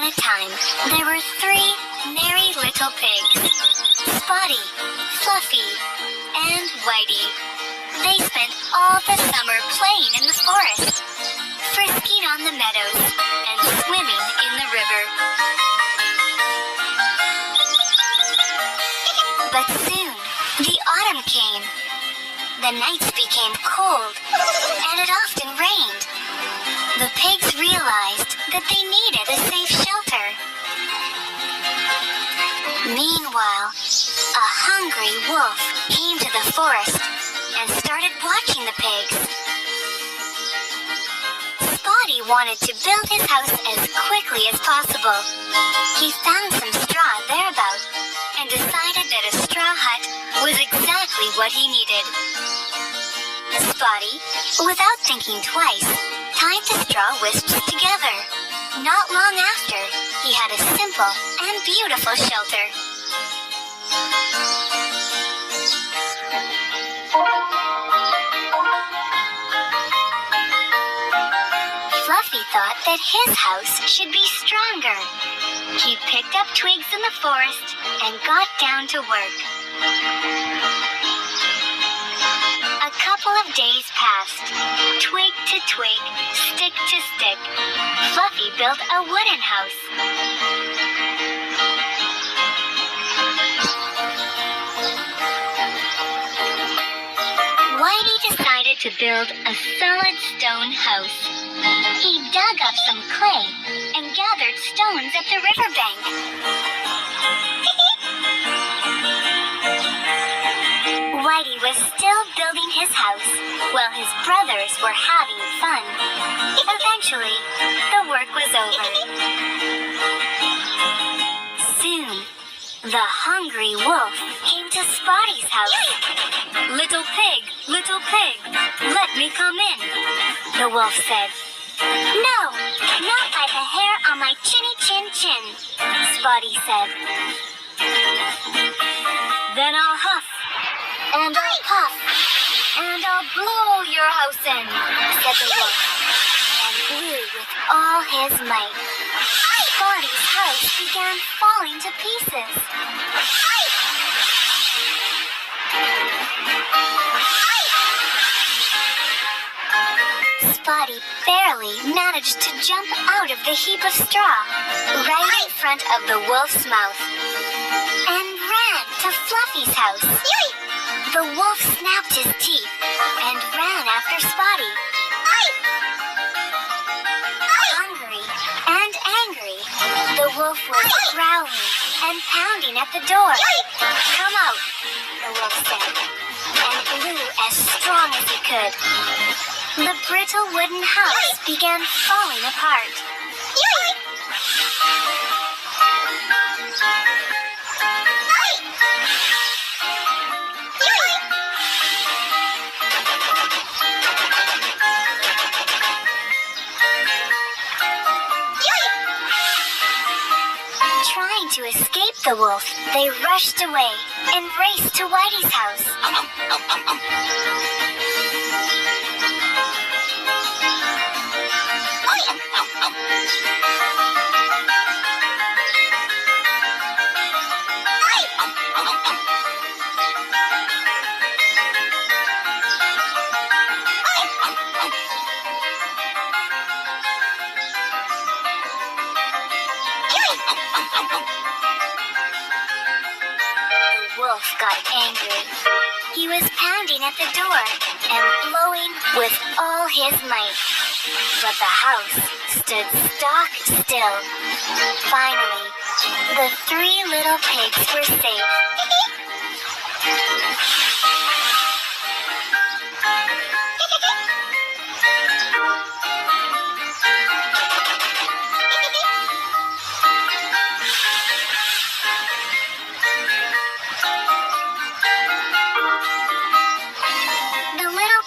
upon a time, there were three merry little pigs, Spotty, Fluffy, and Whitey. They spent all the summer playing in the forest, frisking on the meadows, and swimming in the river. But soon, the autumn came. The nights became cold, and it often rained. The pigs realized that they needed a safe shelter. Meanwhile, a hungry wolf came to the forest and started watching the pigs. Spotty wanted to build his house as quickly as possible. He found some straw thereabout and decided that a straw hut was exactly what he needed. Spotty, without thinking twice, tied the straw wisps together. Not long after, he had a simple and beautiful shelter. Fluffy thought that his house should be stronger. He picked up twigs in the forest and got down to work. A couple of days passed. Twig to twig, stick to stick, Fluffy built a wooden house. Whitey decided to build a solid stone house. He dug up some clay and gathered stones at the riverbank. Whitey was still building his house while his brothers were having fun. Eventually, the work was over. Soon, the hungry wolf came to Spotty's house. Little pig, let me come in, the wolf said. No, not by the hair on my chinny chin chin, Spotty said. Then I'll huff, and I'll puff, and I'll blow your house in, said the wolf, and blew with all his might. Spotty's house began falling to pieces. Spotty barely managed to jump out of the heap of straw, right in front of the wolf's mouth, and ran to Fluffy's house. The wolf snapped his teeth and ran after Spotty. Hungry and angry, the wolf was growling and pounding at the door. Come out, the wolf said, and blew as strong as he could. The brittle wooden house began falling apart. Trying to escape the wolf, they rushed away and raced to Whitey's house. The wolf got angry. He was pounding at the door and blowing with all his might. But the house stood stock still. Finally, the three little pigs were safe.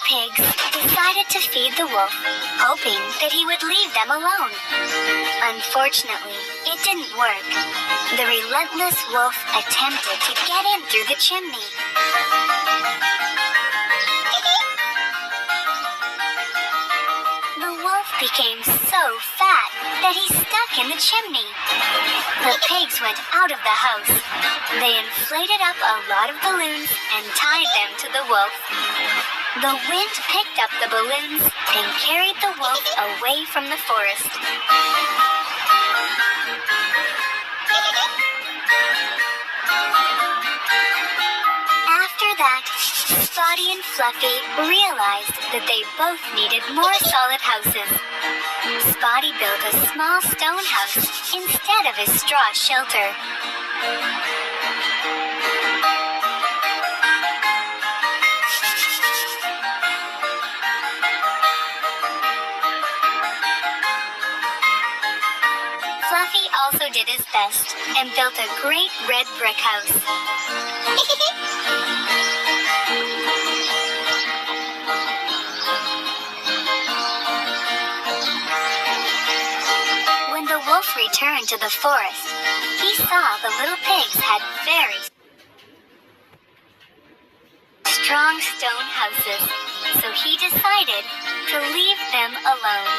Pigs decided to feed the wolf, hoping that he would leave them alone. Unfortunately, it didn't work. The relentless wolf attempted to get in through the chimney. The wolf became so fat that he stuck in the chimney. The pigs went out of the house. They inflated up a lot of balloons and tied them to the wolf. The wind picked up the balloons and carried the wolf away from the forest. After that, Spotty and Fluffy realized that they both needed more solid houses. Spotty built a small stone house instead of his straw shelter. Fluffy also did his best and built a great red brick house. When the wolf returned to the forest, he saw the little pigs had very strong stone houses, so he decided to leave them alone.